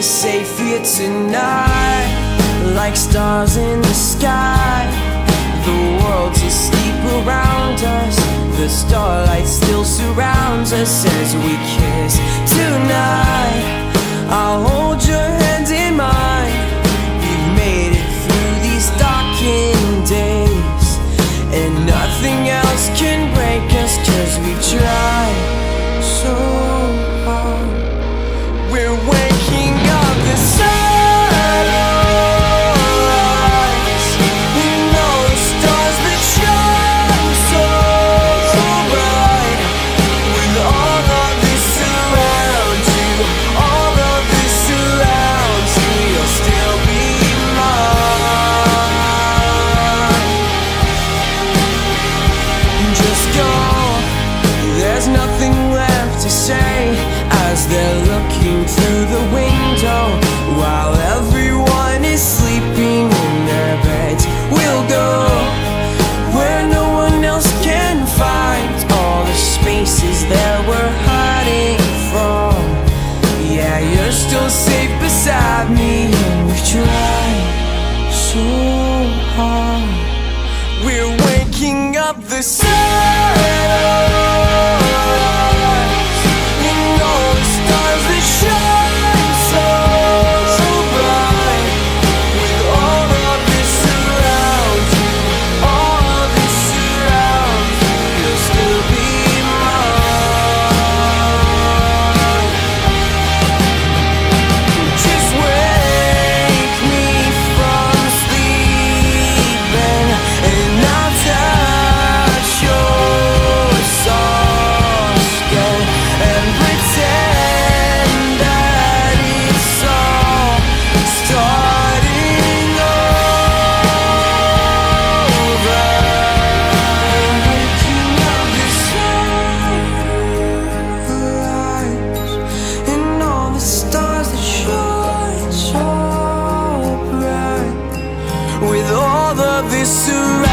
we're safe here tonight, like stars in the sky. The world's asleep around us, the starlight still surrounds us as we kiss tonight. I'll hold your hand in mine. We've made it through these darkened days, and nothing else can break us, 'cause we've tried so hard. We're waking up the sunrise, and all the stars that shine so bright. With all of this around you, all of this around you, you'll still be mine. Just go, there's nothing left to say, as they're looking through the window while everyone is sleeping in their beds. We'll go where no one else can find all the spaces that we're hiding from. Yeah, you're still safe beside me, and we've tried so hard. We're waking up the sunrise, and all the stars that shine so bright. With all of this around you, all of this around you, you'll still be mine. Just wake me from sleeping, and I'll touch your soft skin and pretend that it's all starting over. Waking up the sunrise, and all the stars that shine so bright. With all of this around